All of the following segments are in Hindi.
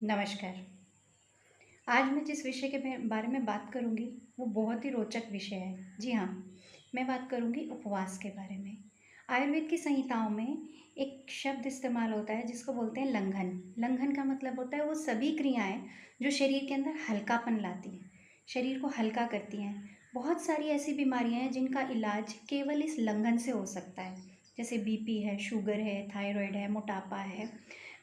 नमस्कार। आज मैं जिस विषय के बारे में बात करूँगी वो बहुत ही रोचक विषय है। जी हाँ, मैं बात करूँगी उपवास के बारे में। आयुर्वेद की संहिताओं में एक शब्द इस्तेमाल होता है जिसको बोलते हैं लंघन। लंघन का मतलब होता है वो सभी क्रियाएँ जो शरीर के अंदर हल्कापन लाती हैं, शरीर को हल्का करती हैं। बहुत सारी ऐसी बीमारियाँ हैं जिनका इलाज केवल इस लंघन से हो सकता है। जैसे बीपी है, शुगर है, थायरॉइड है, मोटापा है,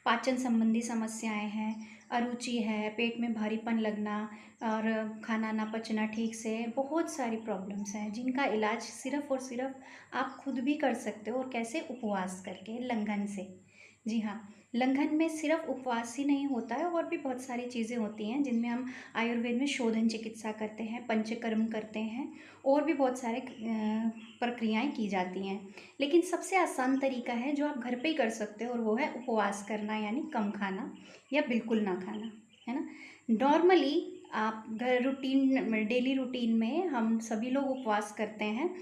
पाचन संबंधी समस्याएँ हैं, अरुचि है, पेट में भारीपन लगना और खाना ना पचना ठीक से, बहुत सारी प्रॉब्लम्स हैं जिनका इलाज सिर्फ़ और सिर्फ़ आप खुद भी कर सकते हो। और कैसे? उपवास करके, लंघन से। जी हाँ, लंघन में सिर्फ़ उपवास ही नहीं होता है, और भी बहुत सारी चीज़ें होती हैं जिनमें हम आयुर्वेद में शोधन चिकित्सा करते हैं, पंचकर्म करते हैं, और भी बहुत सारे प्रक्रियाएँ की जाती हैं। लेकिन सबसे आसान तरीका है जो आप घर पे ही कर सकते हो, और वो है उपवास करना, यानी कम खाना या बिल्कुल ना खाना, है ना? नॉर्मली आप घर रूटीन डेली रूटीन में हम सभी लोग उपवास करते हैं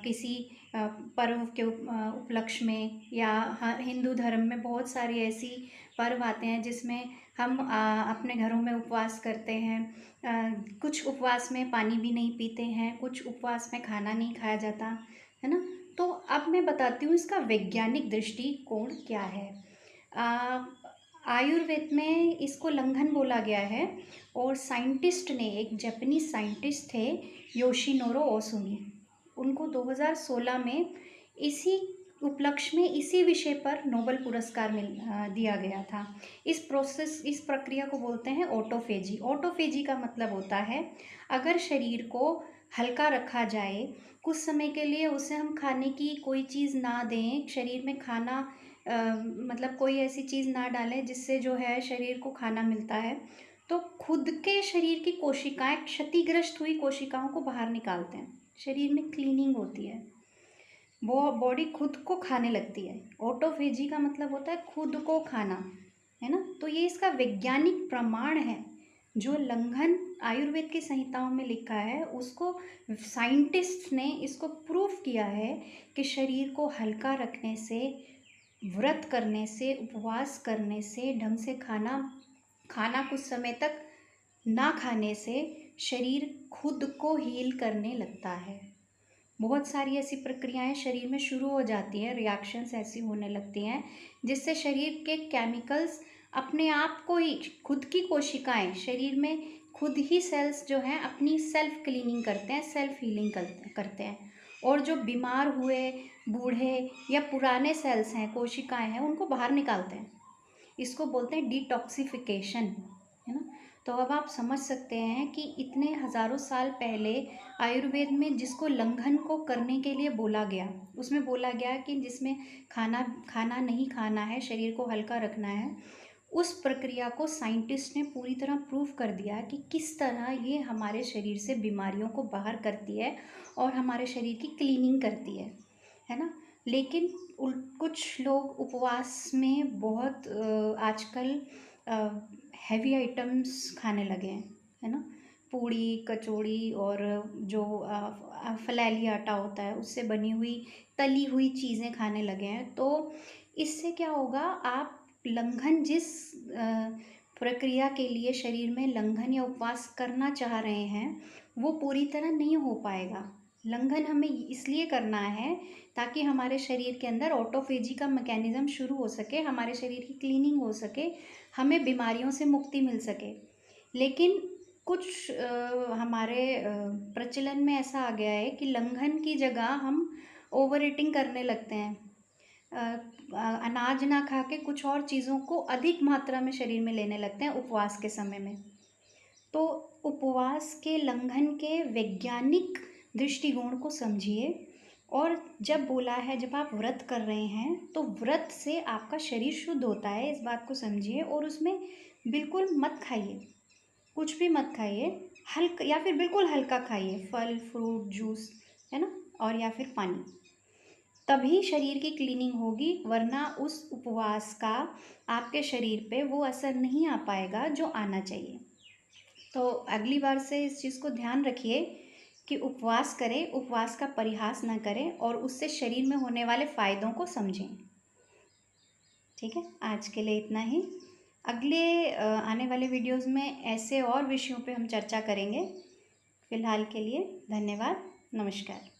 किसी पर्व के उपलक्ष्य में, या हिंदू धर्म में बहुत सारी ऐसी पर्व आते हैं जिसमें हम अपने घरों में उपवास करते हैं। कुछ उपवास में पानी भी नहीं पीते हैं, कुछ उपवास में खाना नहीं खाया जाता, है ना? तो अब मैं बताती हूँ इसका वैज्ञानिक दृष्टिकोण क्या है। अ, आयुर्वेद में इसको लंघन बोला गया है, और साइंटिस्ट ने, एक जापानीज साइंटिस्ट थे, योशिनोरो ओसुमी, उनको 2016 में इसी उपलक्ष्य में इसी विषय पर नोबेल पुरस्कार दिया गया था। इस प्रक्रिया को बोलते हैं ऑटोफेजी। ऑटोफेजी का मतलब होता है, अगर शरीर को हल्का रखा जाए, कुछ समय के लिए उसे हम खाने की कोई चीज़ ना दें, शरीर में खाना मतलब कोई ऐसी चीज़ ना डालें जिससे जो है शरीर को खाना मिलता है, तो खुद के शरीर की कोशिकाएं, क्षतिग्रस्त हुई कोशिकाओं को बाहर निकालते हैं, शरीर में क्लीनिंग होती है, वो बॉडी खुद को खाने लगती है। ऑटोफेजी का मतलब होता है खुद को खाना, है ना? तो ये इसका वैज्ञानिक प्रमाण है। जो लंघन आयुर्वेद की संहिताओं में लिखा है उसको साइंटिस्ट ने इसको प्रूफ किया है कि शरीर को हल्का रखने से, व्रत करने से, उपवास करने से, ढंग से खाना खाना कुछ समय तक ना खाने से शरीर खुद को हील करने लगता है। बहुत सारी ऐसी प्रक्रियाएं शरीर में शुरू हो जाती हैं, रिएक्शंस ऐसी होने लगती हैं जिससे शरीर के केमिकल्स अपने आप को ही, खुद की कोशिकाएं शरीर में खुद ही सेल्स जो हैं अपनी सेल्फ क्लीनिंग करते हैं, सेल्फ हीलिंग करते हैं। और जो बीमार हुए, बूढ़े या पुराने सेल्स हैं, कोशिकाएं हैं, उनको बाहर निकालते हैं। इसको बोलते हैं डिटॉक्सिफिकेशन, है ना? तो अब आप समझ सकते हैं कि इतने हज़ारों साल पहले आयुर्वेद में जिसको लंघन को करने के लिए बोला गया, उसमें बोला गया कि जिसमें खाना खाना नहीं खाना है, शरीर को हल्का रखना है, उस प्रक्रिया को साइंटिस्ट ने पूरी तरह प्रूव कर दिया कि किस तरह ये हमारे शरीर से बीमारियों को बाहर करती है और हमारे शरीर की क्लीनिंग करती है ना? लेकिन कुछ लोग उपवास में बहुत आजकल हैवी आइटम्स खाने लगे हैं, है ना? पूड़ी, कचौड़ी, और जो फलैली आटा होता है उससे बनी हुई तली हुई चीज़ें खाने लगे हैं। तो इससे क्या होगा, आप लंघन जिस प्रक्रिया के लिए शरीर में लंघन या उपवास करना चाह रहे हैं वो पूरी तरह नहीं हो पाएगा। लंघन हमें इसलिए करना है ताकि हमारे शरीर के अंदर ऑटोफेजी का मैकेनिज्म शुरू हो सके, हमारे शरीर की क्लीनिंग हो सके, हमें बीमारियों से मुक्ति मिल सके। लेकिन कुछ हमारे प्रचलन में ऐसा आ गया है कि लंघन की जगह हम ओवर ईटिंग करने लगते हैं। अनाज ना खा के कुछ और चीज़ों को अधिक मात्रा में शरीर में लेने लगते हैं उपवास के समय में। तो उपवास के लंघन के वैज्ञानिक दृष्टिकोण को समझिए। और जब बोला है, जब आप व्रत कर रहे हैं तो व्रत से आपका शरीर शुद्ध होता है, इस बात को समझिए। और उसमें बिल्कुल मत खाइए, कुछ भी मत खाइए, हल्का या फिर बिल्कुल हल्का खाइए, फल, फ्रूट, जूस, है ना? और या फिर पानी, तभी शरीर की क्लीनिंग होगी, वरना उस उपवास का आपके शरीर पे वो असर नहीं आ पाएगा जो आना चाहिए। तो अगली बार से इस चीज़ को ध्यान रखिए कि उपवास करें, उपवास का परिहास ना करें, और उससे शरीर में होने वाले फ़ायदों को समझें। ठीक है, आज के लिए इतना ही। आने वाले वीडियोज़ में ऐसे और विषयों पे हम चर्चा करेंगे। फ़िलहाल के लिए धन्यवाद, नमस्कार।